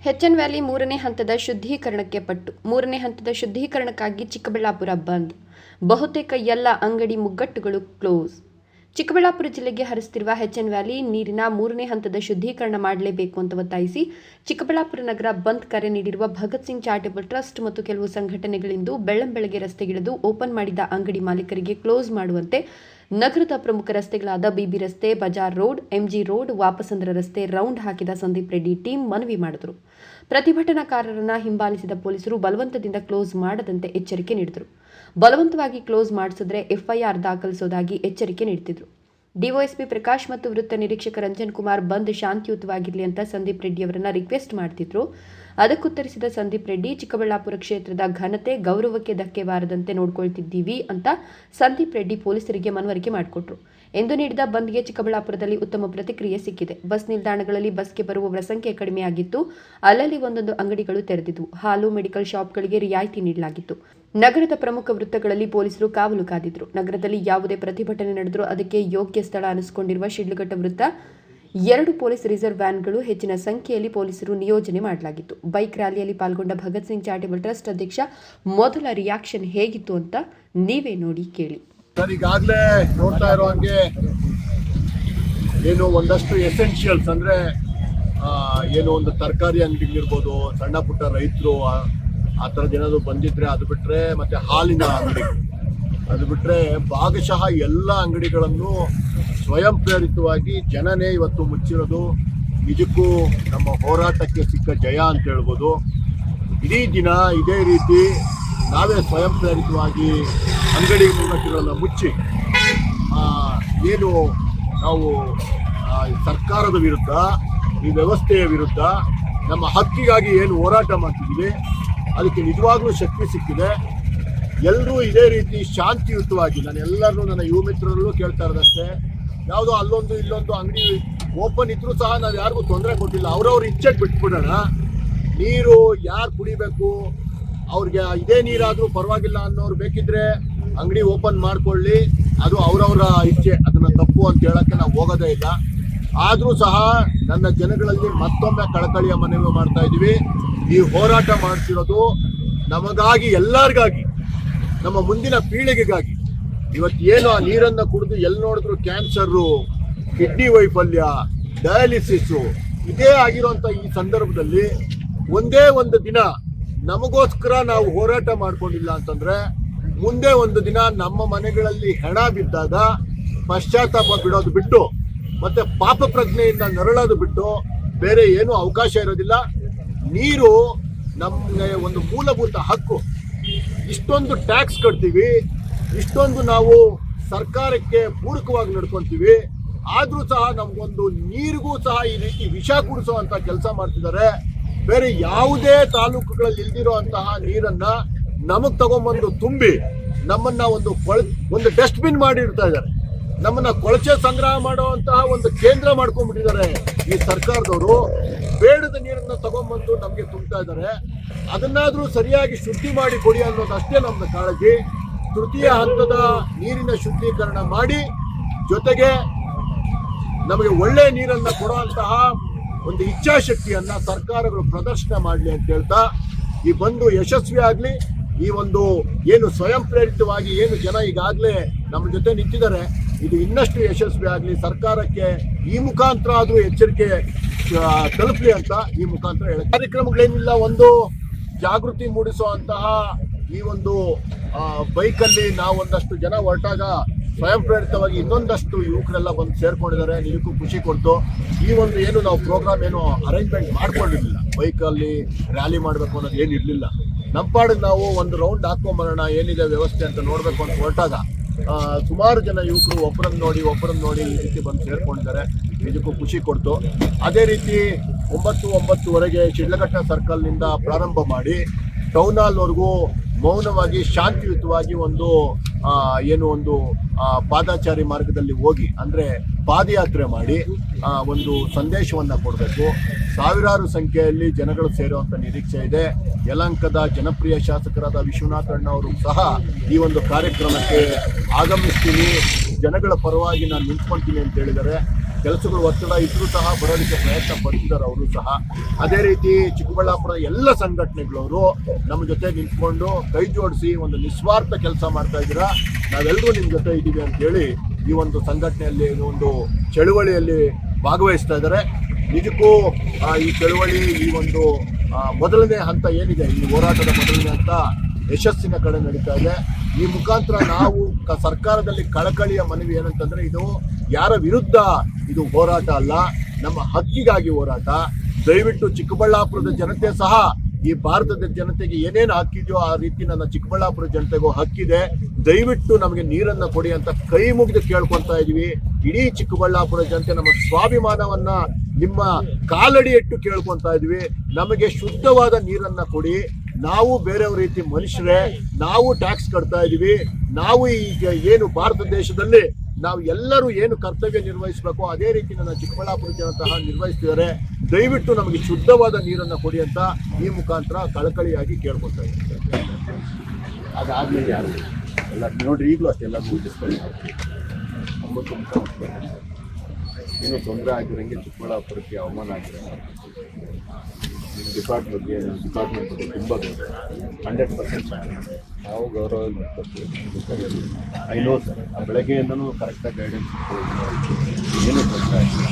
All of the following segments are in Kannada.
ಹೆಚ್ಎನ್ ವ್ಯಾಲಿ ಮೂರನೇ ಹಂತದ ಶುದ್ಧೀಕರಣಕ್ಕೆ ಪಟ್ಟು. ಮೂರನೇ ಹಂತದ ಶುದ್ಧೀಕರಣಕ್ಕಾಗಿ ಚಿಕ್ಕಬಳ್ಳಾಪುರ ಬಂದ್. ಬಹುತೇಕ ಎಲ್ಲ ಅಂಗಡಿ ಮುಗ್ಗಟ್ಟುಗಳು ಕ್ಲೋಸ್. ಚಿಕ್ಕಬಳ್ಳಾಪುರ ಜಿಲ್ಲೆಗೆ ಹರಿಸುತ್ತಿರುವ ಹೆಚ್ಎನ್ ವ್ಯಾಲಿ ನೀರಿನ ಮೂರನೇ ಹಂತದ ಶುದ್ಧೀಕರಣ ಮಾಡಲೇಬೇಕು ಅಂತ ಒತ್ತಾಯಿಸಿ ಚಿಕ್ಕಬಳ್ಳಾಪುರ ನಗರ ಬಂದ್ ಕರೆ ನೀಡಿರುವ ಭಗತ್ ಸಿಂಗ್ ಚಾರಿಟಬಲ್ ಟ್ರಸ್ಟ್ ಮತ್ತು ಕೆಲವು ಸಂಘಟನೆಗಳಿಂದು ಬೆಳ್ಳಂಬೆಳಗ್ಗೆ ರಸ್ತೆಗಿಳಿದು ಓಪನ್ ಮಾಡಿದ ಅಂಗಡಿ ಮಾಲೀಕರಿಗೆ ಕ್ಲೋಸ್ ಮಾಡುವಂತೆ ನಗರದ ಪ್ರಮುಖ ರಸ್ತೆಗಳಾದ ಬಿಬಿ ರಸ್ತೆ, Bazaar road, MG road, Vapasandra ರಸ್ತೆ ರೌಂಡ್ ಹಾಕಿದ ಸಂದೀಪ್ ರೆಡ್ಡಿ ಟೀಮ್ ಮನವಿ ಮಾಡಿದರು. ಪ್ರತಿಭಟನಾಕಾರರನ್ನ ಹಿಂಬಾಲಿಸಿದ ಪೊಲೀಸರು ಬಲವಂತದಿಂದ ಕ್ಲೋಸ್ ಮಾಡದಂತೆ ಎಚ್ಚರಿಕೆ ನೀಡಿದರು. ಬಲವಂತವಾಗಿ ಕ್ಲೋಸ್ ಮಾಡಿಸಿದ್ರೆ ಎಫ್ಐಆರ್ ದಾಖಲಿಸುವುದಾಗಿ ಎಚ್ಚರಿಕೆ ನೀಡುತ್ತಿದ್ದರು. ಡಿವೈಎಸ್ಪಿ ಪ್ರಕಾಶ್ ಮತ್ತು ವೃತ್ತ ನಿರೀಕ್ಷಕ ರಂಜನ್ ಕುಮಾರ್ ಬಂದ್ ಶಾಂತಿಯುತವಾಗಿರಲಿ ಅಂತ ಸಂದೀಪ್ ರೆಡ್ಡಿ ಅವರನ್ನ ರಿಕ್ವೆಸ್ಟ್ ಮಾಡ್ತಿದ್ರು. ಅದಕ್ಕುತ್ತರಿಸಿದ ಸಂದೀಪ್ ರೆಡ್ಡಿ, ಚಿಕ್ಕಬಳ್ಳಾಪುರ ಕ್ಷೇತ್ರದ ಘನತೆ, ಗೌರವಕ್ಕೆ ಧಕ್ಕೆ ಬಾರದಂತೆ ನೋಡ್ಕೊಳ್ತಿದ್ದೀವಿ ಅಂತ ಸಂದೀಪ್ ರೆಡ್ಡಿ ಪೊಲೀಸರಿಗೆ ಮನವರಿಕೆ ಮಾಡಿಕೊಟ್ರು. ಎಂದು ನೀಡಿದ ಬಂದ್ಗೆ ಚಿಕ್ಕಬಳ್ಳಾಪುರದಲ್ಲಿ ಉತ್ತಮ ಪ್ರತಿಕ್ರಿಯೆ ಸಿಕ್ಕಿದೆ. ಬಸ್ ನಿಲ್ದಾಣಗಳಲ್ಲಿ ಬಸ್ಗೆ ಬರುವವರ ಸಂಖ್ಯೆ ಕಡಿಮೆಯಾಗಿತ್ತು. ಅಲ್ಲಲ್ಲಿ ಒಂದೊಂದು ಅಂಗಡಿಗಳು ತೆರೆದಿದ್ವು. ಹಾಲು, ಮೆಡಿಕಲ್ ಶಾಪ್ಗಳಿಗೆ ರಿಯಾಯಿತಿ ನೀಡಲಾಗಿತ್ತು. ನಗರದ ಪ್ರಮುಖ ವೃತ್ತಗಳಲ್ಲಿ ಪೊಲೀಸರು ಕಾವಲು ಕಾದಿದ್ರು. ನಗರದಲ್ಲಿ ಯಾವುದೇ ಪ್ರತಿಭಟನೆ ನಡೆದರೂ ಅದಕ್ಕೆ ಯೋಗ್ಯ ಸ್ಥಳ ಅನಿಸಿಕೊಂಡಿರುವ ಶಿಡ್ಲಘಟ್ಟ ವೃತ್ತ 2 ಪೊಲೀಸ್ ರಿಸರ್ವ್ ವ್ಯಾನ್ಗಳು ಹೆಚ್ಚಿನ ಸಂಖ್ಯೆಯಲ್ಲಿ ಪೊಲೀಸರು ನಿಯೋಜನೆ ಮಾಡಲಾಗಿತ್ತು. ಬೈಕ್ ರ್ಯಾಲಿಯಲ್ಲಿ ಪಾಲ್ಗೊಂಡ ಭಗತ್ ಸಿಂಗ್ ಚಾರಿಟಬಲ್ ಟ್ರಸ್ಟ್ ಅಧ್ಯಕ್ಷ ಮೊದಲ ರಿಯಾಕ್ಷನ್ ಹೇಗಿತ್ತು ಅಂತ ನೀವೇ ನೋಡಿ ಕೇಳಿ. ಈಗಾಗಲೇ ನೋಡ್ತಾ ಇರೋ ಹಂಗೆ ಏನು ಒಂದಷ್ಟು ಎಸೆನ್ಷಿಯಲ್ಸ್ ಅಂದರೆ ಏನು ಒಂದು ತರಕಾರಿ ಅಂಗಡಿಗಳಿರ್ಬೋದು, ಸಣ್ಣ ಪುಟ್ಟ ರೈತರು ಆ ಥರದ್ದು ಏನಾದರೂ ಬಂದಿದ್ರೆ ಅದು ಬಿಟ್ಟರೆ, ಮತ್ತು ಹಾಲಿನ ಅಂಗಡಿ ಅದು ಬಿಟ್ಟರೆ ಭಾಗಶಃ ಎಲ್ಲ ಅಂಗಡಿಗಳನ್ನು ಸ್ವಯಂ ಪ್ರೇರಿತವಾಗಿ ಜನನೇ ಇವತ್ತು ಮುಚ್ಚಿರೋದು ನಿಜಕ್ಕೂ ನಮ್ಮ ಹೋರಾಟಕ್ಕೆ ಸಿಕ್ಕ ಜಯ ಅಂತ ಹೇಳ್ಬೋದು. ಇಡೀ ದಿನ ಇದೇ ರೀತಿ ನಾವೇ ಸ್ವಯಂ ಪ್ರೇರಿತವಾಗಿ ಅಂಗಡಿ ಮುಗ್ಗಟ್ಟುಗಳನ್ನು ಮುಚ್ಚಿ ಏನು ನಾವು ಸರ್ಕಾರದ ವಿರುದ್ಧ, ಈ ವ್ಯವಸ್ಥೆಯ ವಿರುದ್ಧ ನಮ್ಮ ಹಕ್ಕಿಗಾಗಿ ಏನು ಹೋರಾಟ ಮಾಡ್ತಿದ್ದೀವಿ ಅದಕ್ಕೆ ನಿಜವಾಗ್ಲೂ ಶಕ್ತಿ ಸಿಕ್ಕಿದೆ. ಎಲ್ಲರೂ ಇದೇ ರೀತಿ ಶಾಂತಿಯುತವಾಗಿ, ನಾನು ಎಲ್ಲರನ್ನೂ ನನ್ನ ಯುವ ಮಿತ್ರರಲ್ಲೂ ಕೇಳ್ತಾ ಇರೋದಷ್ಟೇ, ಯಾವುದೋ ಅಲ್ಲೊಂದು ಇಲ್ಲೊಂದು ಅಂಗಡಿ ಓಪನ್ ಇದ್ರೂ ಸಹ ನಾವು ಯಾರಿಗೂ ತೊಂದರೆ ಕೊಟ್ಟಿಲ್ಲ. ಅವ್ರವ್ರ ಇಚ್ಛೆಗೆ ಬಿಟ್ಬಿಡೋಣ. ನೀರು ಯಾರು ಕುಡಿಬೇಕು, ಅವ್ರಿಗೆ ಇದೇ ನೀರಾದರೂ ಪರವಾಗಿಲ್ಲ ಅನ್ನೋರು ಬೇಕಿದ್ರೆ ಅಂಗಡಿ ಓಪನ್ ಮಾಡ್ಕೊಳ್ಳಿ, ಅದು ಅವರವರ ಇಚ್ಛೆ, ಅದನ್ನು ತಪ್ಪು ಅಂತ ಹೇಳೋಕ್ಕೆ ನಾವು ಹೋಗೋದೇ ಇಲ್ಲ. ಆದರೂ ಸಹ ನನ್ನ ಜನಗಳಲ್ಲಿ ಮತ್ತೊಮ್ಮೆ ಕಳಕಳಿಯ ಮನವಿ ಮಾಡ್ತಾ ಇದ್ದೀವಿ. ಈ ಹೋರಾಟ ಮಾಡ್ತಿರೋದು ನಮಗಾಗಿ, ಎಲ್ಲರಿಗಾಗಿ, ನಮ್ಮ ಮುಂದಿನ ಪೀಳಿಗೆಗಾಗಿ. ಇವತ್ತು ಏನು ಆ ನೀರನ್ನು ಕುಡಿದು ಎಲ್ಲಿ ನೋಡಿದ್ರು ಕ್ಯಾನ್ಸರು, ಕಿಡ್ನಿ ವೈಫಲ್ಯ, ಡಯಾಲಿಸಿಸ್ಸು ಇದೇ ಆಗಿರೋಂಥ ಈ ಸಂದರ್ಭದಲ್ಲಿ ಒಂದೇ ಒಂದು ದಿನ ನಮಗೋಸ್ಕರ ನಾವು ಹೋರಾಟ ಮಾಡ್ಕೊಂಡಿಲ್ಲ ಅಂತಂದರೆ ಮುಂದೆ ಒಂದು ದಿನ ನಮ್ಮ ಮನೆಗಳಲ್ಲಿ ಹೆಣ ಬಿದ್ದಾಗ ಪಶ್ಚಾತ್ತಾಪ ಬಿಡೋದು ಬಿಟ್ಟು ಮತ್ತು ಪಾಪ ಪ್ರಜ್ಞೆಯಿಂದ ನರಳೋದು ಬಿಟ್ಟು ಬೇರೆ ಏನೂ ಅವಕಾಶ ಇರೋದಿಲ್ಲ. ನೀರು ನಮಗೆ ಒಂದು ಮೂಲಭೂತ ಹಕ್ಕು. ಇಷ್ಟೊಂದು ಟ್ಯಾಕ್ಸ್ ಕಟ್ತೀವಿ, ಇಷ್ಟೊಂದು ನಾವು ಸರ್ಕಾರಕ್ಕೆ ಪೂರಕವಾಗಿ ನಡ್ಕೊತೀವಿ, ಆದರೂ ಸಹ ನಮಗೊಂದು ನೀರಿಗೂ ಸಹ ಈ ರೀತಿ ವಿಷ ಕುಡಿಸೋವಂಥ ಕೆಲಸ ಮಾಡ್ತಿದ್ದಾರೆ. ಬೇರೆ ಯಾವುದೇ ತಾಲೂಕುಗಳಲ್ಲಿ ಇಲ್ದಿರೋ ಅಂತಹ ನೀರನ್ನು ನಮಗೆ ತಗೊಂಬಂದು ತುಂಬಿ ನಮ್ಮನ್ನು ಒಂದು ಡಸ್ಟ್ಬಿನ್ ಮಾಡಿ ಇಡ್ತಾ ಇದ್ದಾರೆ. ನಮ್ಮನ್ನು ಕೊಳಚೆ ಸಂಗ್ರಹ ಮಾಡುವಂತಹ ಒಂದು ಕೇಂದ್ರ ಮಾಡ್ಕೊಂಡ್ಬಿಟ್ಟಿದ್ದಾರೆ ಈ ಸರ್ಕಾರದವರು. ಬೇಡದ ನೀರನ್ನು ತಗೊಂಡ್ಬಂದು ನಮಗೆ ತುಂಬ್ತಾ ಇದ್ದಾರೆ. ಅದನ್ನಾದರೂ ಸರಿಯಾಗಿ ಶುದ್ಧಿ ಮಾಡಿ ಕೊಡಿ ಅನ್ನೋದಷ್ಟೇ ನಮ್ಮ ಕಾಳಜಿ. ತೃತೀಯ ಹಂತದ ನೀರಿನ ಶುದ್ಧೀಕರಣ ಮಾಡಿ, ಜೊತೆಗೆ ನಮಗೆ ಒಳ್ಳೆಯ ನೀರನ್ನು ಕೊಡುವಂತಹ ಒಂದು ಇಚ್ಛಾಶಕ್ತಿಯನ್ನು ಸರ್ಕಾರಗಳು ಪ್ರದರ್ಶನ ಮಾಡಲಿ ಅಂತ ಹೇಳ್ತಾ, ಈ ಬಂದು ಯಶಸ್ವಿ ಆಗಲಿ. ಈ ಒಂದು ಏನು ಸ್ವಯಂ ಪ್ರೇರಿತವಾಗಿ ಏನು ಜನ ಈಗಾಗಲೇ ನಮ್ಮ ಜೊತೆ ನಿಂತಿದ್ದಾರೆ, ಇದು ಇನ್ನಷ್ಟು ಯಶಸ್ವಿ ಆಗಲಿ. ಸರ್ಕಾರಕ್ಕೆ ಈ ಮುಖಾಂತರ ಆದರೂ ಎಚ್ಚರಿಕೆ ತಲುಪಲಿ ಅಂತ ಈ ಮುಖಾಂತರ ಹೇಳಿ. ಕಾರ್ಯಕ್ರಮಗಳೇನಿಲ್ಲ, ಒಂದು ಜಾಗೃತಿ ಮೂಡಿಸುವಂತಹ ಈ ಒಂದು ಬೈಕಲ್ಲಿ ನಾವು ಒಂದಷ್ಟು ಜನ ಹೊರಟಾಗ ಸ್ವಯಂ ಪ್ರೇರಿತವಾಗಿ ಇನ್ನೊಂದಷ್ಟು ಯುವಕರೆಲ್ಲ ಬಂದು ಸೇರ್ಕೊಂಡಿದ್ದಾರೆ. ನಿಜಕ್ಕೂ ಖುಷಿ ಕೊಡ್ತು. ಈ ಒಂದು ಏನು ನಾವು ಪ್ರೋಗ್ರಾಮ್ ಏನು ಅರೇಂಜ್ಮೆಂಟ್ ಮಾಡ್ಕೊಂಡಿರಲಿಲ್ಲ. ಬೈಕಲ್ಲಿ ರ್ಯಾಲಿ ಮಾಡಬೇಕು ಅನ್ನೋದು ಏನಿರಲಿಲ್ಲ. ನಮ್ಮ ಪಾಡಿಗೆ ನಾವು ಒಂದು ರೌಂಡ್ ಹಾಕೊಂಬರೋಣ, ಏನಿದೆ ವ್ಯವಸ್ಥೆ ಅಂತ ನೋಡಬೇಕು ಅಂತ ಹೊರಟಾಗ ಸುಮಾರು ಜನ ಯುವಕರು ಒಬ್ಬರನ್ನು ನೋಡಿ ಈ ರೀತಿ ಬಂದು ಸೇರ್ಕೊಂಡಿದ್ದಾರೆ. ನಿಜಕ್ಕೂ ಖುಷಿ ಕೊಡ್ತು. ಅದೇ ರೀತಿ 9:09ವರೆಗೆ ಶಿಡ್ಲಘಟ್ಟ ಸರ್ಕಲ್ನಿಂದ ಪ್ರಾರಂಭ ಮಾಡಿ ಟೌನ್ ಹಾಲ್ವರೆಗೂ ಮೌನವಾಗಿ ಶಾಂತಿಯುತವಾಗಿ ಒಂದು ಪಾದಾಚಾರಿ ಮಾರ್ಗದಲ್ಲಿ ಹೋಗಿ, ಅಂದರೆ ಪಾದಯಾತ್ರೆ ಮಾಡಿ ಒಂದು ಸಂದೇಶವನ್ನು ಕೊಡಬೇಕು. ಸಾವಿರಾರು ಸಂಖ್ಯೆಯಲ್ಲಿ ಜನಗಳು ಸೇರುವಂಥ ನಿರೀಕ್ಷೆ ಇದೆ. ಯಲಹಂಕದ ಜನಪ್ರಿಯ ಶಾಸಕರಾದ ವಿಶ್ವನಾಥ್ ಅಣ್ಣವರು ಸಹ ಈ ಒಂದು ಕಾರ್ಯಕ್ರಮಕ್ಕೆ ಆಗಮಿಸ್ತೀನಿ, ಜನಗಳ ಪರವಾಗಿ ನಾನು ನಿಂತ್ಕೊಳ್ತೀನಿ ಅಂತ ಹೇಳಿದ್ದಾರೆ. ಕೆಲಸಗಳು ಒತ್ತಡ ಇದ್ರೂ ಸಹ ಬರೋದಕ್ಕೆ ಪ್ರಯತ್ನ ಪಡ್ತಿದ್ದಾರೆ ಅವರು ಸಹ. ಅದೇ ರೀತಿ ಚಿಕ್ಕಬಳ್ಳಾಪುರದ ಎಲ್ಲ ಸಂಘಟನೆಗಳವರು ನಮ್ಮ ಜೊತೆ ನಿಂತ್ಕೊಂಡು ಕೈ ಜೋಡಿಸಿ ಒಂದು ನಿಸ್ವಾರ್ಥ ಕೆಲಸ ಮಾಡ್ತಾ ಇದ್ದೀರಾ, ನಾವೆಲ್ಲರೂ ನಿಮ್ಮ ಜೊತೆ ಇದ್ದೀವಿ ಅಂತೇಳಿ ಈ ಒಂದು ಸಂಘಟನೆಯಲ್ಲಿ ಒಂದು ಚಳುವಳಿಯಲ್ಲಿ ಭಾಗವಹಿಸ್ತಾ ಇದ್ದಾರೆ. ನಿಜಕ್ಕೂ ಈ ಚಳುವಳಿ ಈ ಒಂದು ಮೊದಲನೇ ಹಂತ ಏನಿದೆ, ಈ ಹೋರಾಟದ ಮೊದಲನೇ ಹಂತ ಯಶಸ್ಸಿನ ಕಡೆ ನಡೀತಾ ಇದೆ. ಈ ಮುಖಾಂತರ ನಾವು ಸರ್ಕಾರದಲ್ಲಿ ಕಳಕಳಿಯ ಮನವಿ ಏನಂತಂದ್ರೆ, ಇದು ಯಾರ ವಿರುದ್ಧ ಇದು ಹೋರಾಟ ಅಲ್ಲ, ನಮ್ಮ ಹಕ್ಕಿಗಾಗಿ ಹೋರಾಟ. ದಯವಿಟ್ಟು ಚಿಕ್ಕಬಳ್ಳಾಪುರದ ಜನತೆ ಸಹ ಈ ಭಾರತದ ಜನತೆಗೆ ಏನೇನು ಹಕ್ಕಿದೆಯೋ ಆ ರೀತಿ ನನ್ನ ಚಿಕ್ಕಬಳ್ಳಾಪುರ ಜನತೆಗೂ ಹಕ್ಕಿದೆ. ದಯವಿಟ್ಟು ನಮಗೆ ನೀರನ್ನು ಕೊಡಿ ಅಂತ ಕೈ ಮುಗಿದು ಕೇಳ್ಕೊತಾ ಇದೀವಿ. ಇಡೀ ಚಿಕ್ಕಬಳ್ಳಾಪುರ ಜನತೆ ನಮ್ಮ ಸ್ವಾಭಿಮಾನವನ್ನ ನಿಮ್ಮ ಕಾಲಡಿ ಇಟ್ಟು ಕೇಳ್ಕೊತಾ ಇದೀವಿ. ನಮಗೆ ಶುದ್ಧವಾದ ನೀರನ್ನ ಕೊಡಿ. ನಾವು ಬೇರೆಯವ್ರ ರೀತಿ ಮನುಷ್ಯರೇ, ನಾವು ಟ್ಯಾಕ್ಸ್ ಕಟ್ತಾ ಇದೀವಿ. ನಾವು ಈಗ ಏನು ಭಾರತ ದೇಶದಲ್ಲಿ ನಾವು ಎಲ್ಲರೂ ಏನು ಕರ್ತವ್ಯ ನಿರ್ವಹಿಸಬೇಕು ಅದೇ ರೀತಿ ನನ್ನ ಚಿಕ್ಕಬಳ್ಳಾಪುರ ಜನತೆ ನಿರ್ವಹಿಸ್ತಿದ್ದಾರೆ. ದಯವಿಟ್ಟು ನಮಗೆ ಶುದ್ಧವಾದ ನೀರನ್ನು ಕೊಡಿ ಅಂತ ಈ ಮುಖಾಂತರ ಕಳಕಳಿಯಾಗಿ ಕೇಳ್ಕೊತಾ ಇದ್ದೀವಿ. ಅದಾದ್ಮೇಲೆ ಯಾರು ಎಲ್ಲ ನೋಡ್ರಿ, ಈಗಲೂ ಅಷ್ಟೆಲ್ಲ ಡಿಸ್ಕಸ್ ಮಾಡ್ತೀವಿ. 9 ಏನು ತೊಂದರೆ ಆಗಿರೋಂಗೆ ಚಿಕ್ಕಬಳ್ಳಾಪುರಕ್ಕೆ ಅವಮಾನ ಆಗಿದೆ. ನಿಮ್ಮ ಡಿಪಾರ್ಟ್ಮೆಂಟ್ ಬಗ್ಗೆ ತುಂಬ 100% ನಾವು ಗೌರವ ಮಾಡ್ಕೊತೀವಿ. ಐ ನೋ ಸರ್, ಬೆಳಗ್ಗೆಯಿಂದನೂ ಕರೆಕ್ಟಾಗಿ ಗೈಡೆನ್ಸ್ ಏನೂ ತೊಂದರೆ ಆಗಿಲ್ಲ.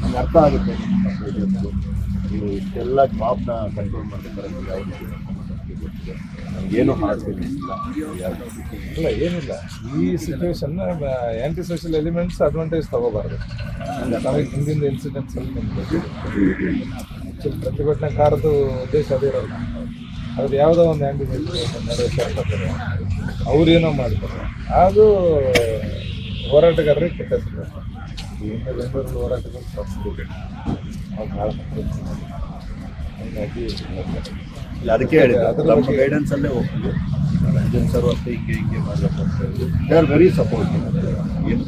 ನಂಗೆ ಅರ್ಥ ಆಗುತ್ತೆ ನೀವು ಇಷ್ಟೆಲ್ಲ ಜಾಬ್ನ ಕಂಟ್ರೋಲ್ ಮಾಡ್ತಾರೆ. ನಮಗೇನು ಹಾಡಬೇಕಿಲ್ಲ. ಇಲ್ಲ, ಏನಿಲ್ಲ, ಈ ಸಿಚುವೇಶನ್ನ ಆ್ಯಂಟಿ ಸೋಷಿಯಲ್ ಎಲಿಮೆಂಟ್ಸ್ ಅಡ್ವಾಂಟೇಜ್ ತಗೋಬಾರ್ದು. ನಮಗೆ ಹಿಂದಿನ ಇನ್ಸಿಡೆಂಟ್ಸಲ್ಲಿ ನಿಮ್ಗೆ ಆ್ಯಕ್ಚುಲಿ ಪ್ರತಿಭಟನಾಕಾರದ್ದು ಉದ್ದೇಶ ಅದೇ ಇರೋಲ್ಲ. ಅದ್ರ ಯಾವುದೋ ಒಂದು ಆ್ಯಂಟಿ ಸೋಷಿಯಲ್ ನಡೆಸ್ತಾರೆ, ಅವ್ರೇನೋ ಮಾಡ್ತಾರೆ, ಅದು ಹೋರಾಟಗಾರರಿಗೆ ಕೆಟ್ಟಿರ್ತದೆ. ಇನ್ನು ಬೆಂಗಳೂರಲ್ಲಿ ಹೋರಾಟಗಳು ತಪ್ಪಿದೆ, ಅವ್ರು ಭಾಳ ಹಾಗಾಗಿ ಅದಕ್ಕೆ ಹೇಳಿದೆ ನಮ್ಮ ಗೈಡೆನ್ಸಲ್ಲೇ ಹೋಗ್ತೀವಿ. ರಂಜನ್ ಸರ್ ಅಷ್ಟೇ ಹಿಂಗೆ ಮಾಡಬೇಕು ಅಂತ ಹೇಳಿ ದೇ ಆರ್ ವೆರಿ ಸಪೋರ್ಟಿವ್. ಏನು